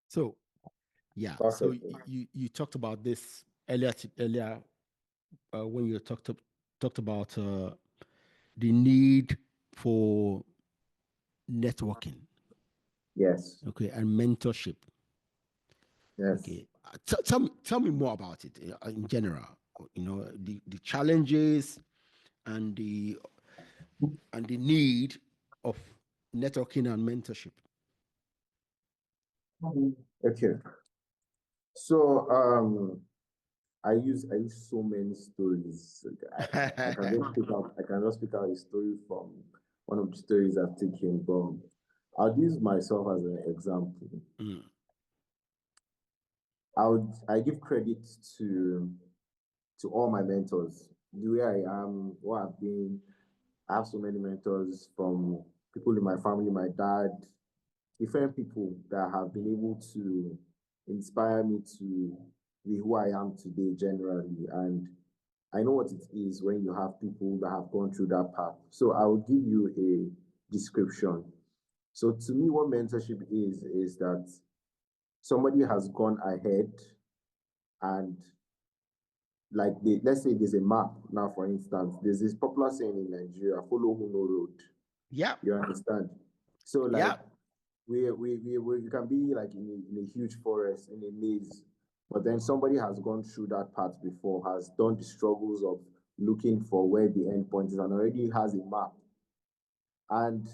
So, yeah. So you talked about this earlier when you talked about the need for networking. Yes. Okay, and mentorship. Yes. Okay, tell me more about it in general. You know, the challenges and the need of networking and mentorship. Okay. So I use so many stories. I can just pick out a story from one of the stories I've taken, but I'll use myself as an example. I give credit to all my mentors. The way I am, what I've been, I have so many mentors from people in my family, my dad, different people that have been able to inspire me to be who I am today generally. And I know what it is when you have people that have gone through that path. So I will give you a description. So to me, what mentorship is that somebody has gone ahead and like let's say there's a map now, for instance, there's this popular saying in Nigeria, follow who know road. Yeah. You understand? So like we can be like in a huge forest, in a maze, but then somebody has gone through that path before, has done the struggles of looking for where the end point is and already has a map. And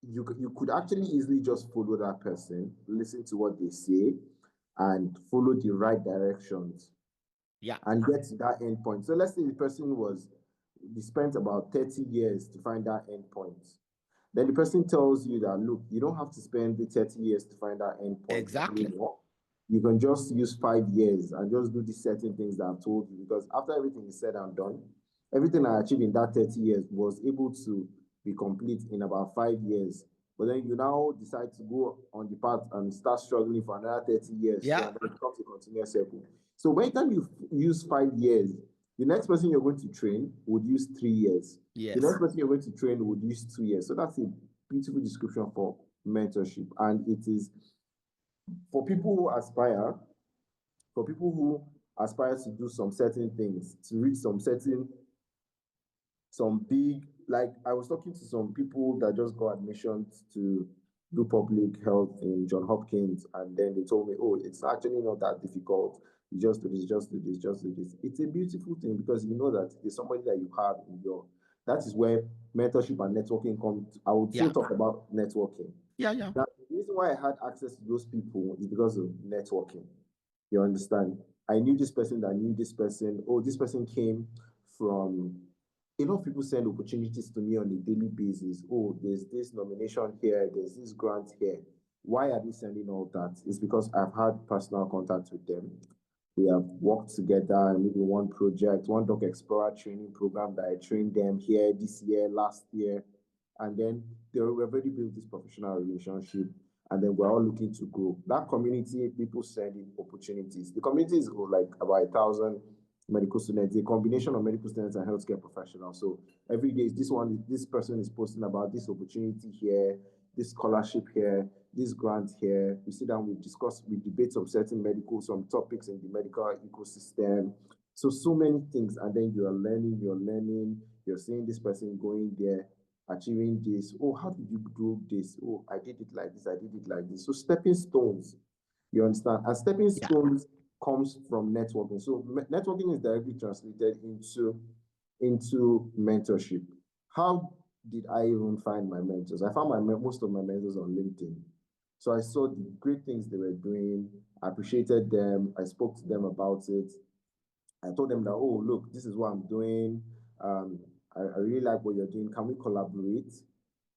you could actually easily just follow that person, listen to what they say, and follow the right directions. Yeah. And get to that end point. So let's say the person spent about 30 years to find that end point. Then the person tells you that, look, you don't have to spend the 30 years to find that end point. Exactly. You can just use 5 years and just do these certain things that I've told you. Because after everything is said and done, everything I achieved in that 30 years was able to be complete in about 5 years. But then you now decide to go on the path and start struggling for another 30 years. Yeah. So and then it becomes a continuous circle. So by the time you use 5 years, the next person you're going to train would use 3 years. Yes. The next person you're going to train would use 2 years. So that's a beautiful description for mentorship. And it is for people who aspire to do some certain things, to reach some big, like I was talking to some people that just got admissions to do public health in John Hopkins, and then they told me, oh, it's actually not that difficult. You just do this, just do this, just do this. It's a beautiful thing because you know that there's somebody that you have in your, that is where mentorship and networking come. I would still talk about networking. Yeah. Now, the reason why I had access to those people is because of networking. You understand? I knew this person that knew this person. Oh, this person came from, a lot of people send opportunities to me on a daily basis. Oh, there's this nomination here, there's this grant here. Why are they sending all that? It's because I've had personal contact with them. We have worked together in maybe one project, one Dog Explorer training program that I trained them here this year, last year. And then we've already built this professional relationship. And then we're all looking to grow. That community, people sending opportunities. The community is like about 1,000 medical students, a combination of medical students and healthcare professionals. So every day, this person is posting about this opportunity here, this scholarship here, this grant here. We sit down, we discuss, we debate some topics in the medical ecosystem. So many things, and then you're learning, you're seeing this person going there, achieving this. Oh, how did you do this? Oh, I did it like this, I did it like this. So stepping stones, you understand? And stepping stones comes from networking. So networking is directly translated into mentorship. How did I even find my mentors? I found most of my mentors on LinkedIn. So I saw the great things they were doing. I appreciated them. I spoke to them about it. I told them that, oh, look, this is what I'm doing. I really like what you're doing. Can we collaborate?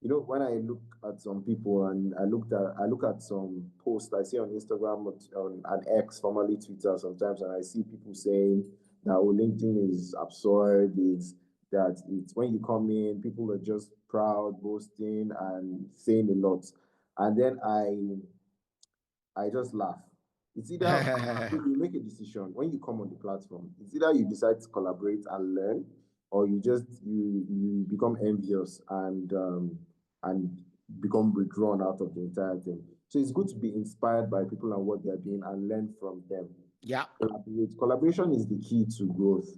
You know, when I look at some people and I look at some posts I see on Instagram, on X, formerly Twitter sometimes, and I see people saying that, oh, LinkedIn is absurd, it's when you come in, people are just proud, boasting, and saying a lot. And then I just laugh. It's either you make a decision when you come on the platform. It's either you decide to collaborate and learn, or you become envious and become withdrawn out of the entire thing. So it's good to be inspired by people and what they're doing and learn from them. Yeah. Collaboration is the key to growth.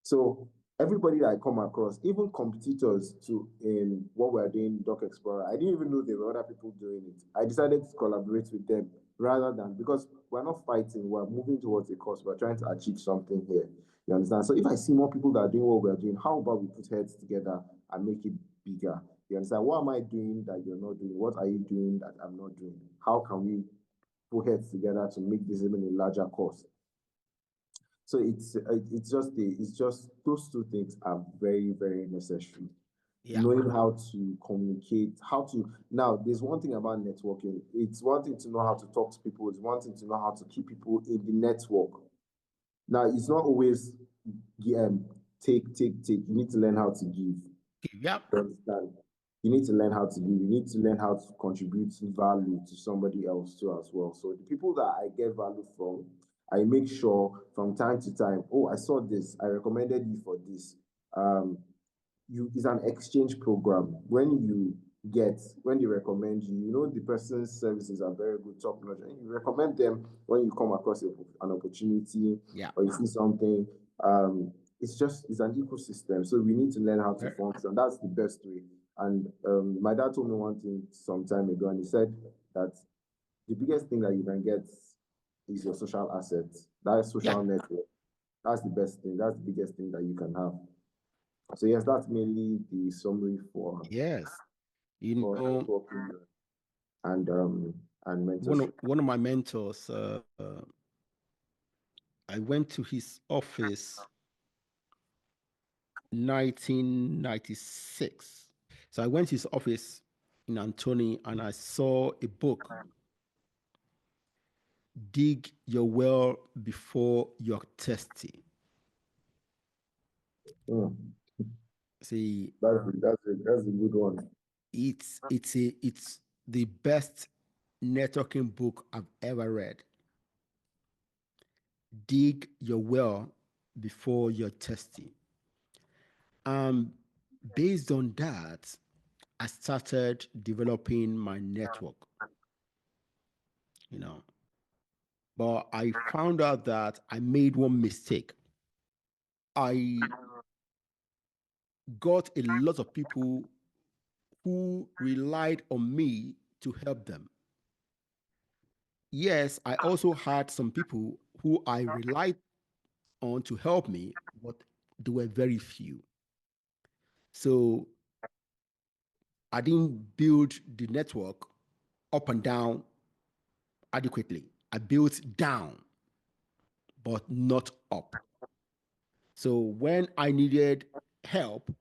So everybody that I come across, even competitors to in what we're doing, Doc Explorer, I didn't even know there were other people doing it. I decided to collaborate with them rather than, because we're not fighting, we're moving towards a cause, we're trying to achieve something here. You understand? So if I see more people that are doing what we're doing, how about we put heads together and make it bigger? You understand? What am I doing that you're not doing? What are you doing that I'm not doing? How can we put heads together to make this even a larger cause? So it's just those two things are very, very necessary. Yeah. Knowing how to communicate, now there's one thing about networking. It's one thing to know how to talk to people, it's one thing to know how to keep people in the network. Now it's not always take. You need to learn how to give. Yep. You understand? You need to learn how to give. You need to learn how to contribute value to somebody else too as well. So the people that I get value from, I make sure from time to time, oh, I saw this, I recommended you for this. It's an exchange program. When they recommend you, you know the person's services are very good, top notch, and you recommend them when you come across an opportunity, Yeah. or you see something. It's an ecosystem. So we need to learn how to function. That's the best way. And my dad told me one thing some time ago, and he said that the biggest thing that you can get is your social assets. That social network. That's the best thing. That's the biggest thing that you can have. So yes, that's mainly the summary for networking and mentorship. One of my mentors, I went to his office 1996. So I went to his office in Antony and I saw a book, Dig Your Well Before You're Thirsty. See, that's a good one. It's the best networking book I've ever read. Dig your well before you're thirsty. Based on that, I started developing my network. But I found out that I made one mistake. I got a lot of people who relied on me to help them. Yes, I also had some people who I relied on to help me, but there were very few. So I didn't build the network up and down adequately. I built down, but not up. So when I needed help,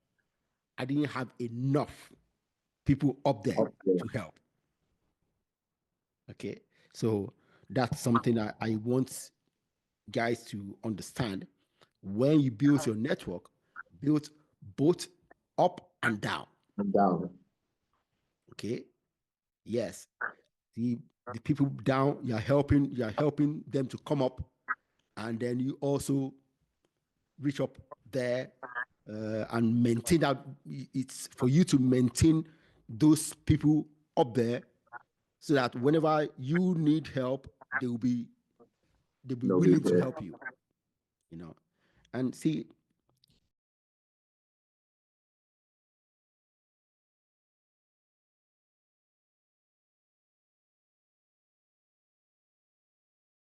I didn't have enough people up there to help. Okay. So that's something I want guys to understand. When you build your network, build both up and down. Down. Okay. Yes. The people down, you're helping them to come up, and then you also reach up there and maintain that. It's for you to maintain those people up there so that whenever you need help, they'll be willing to help you. And see,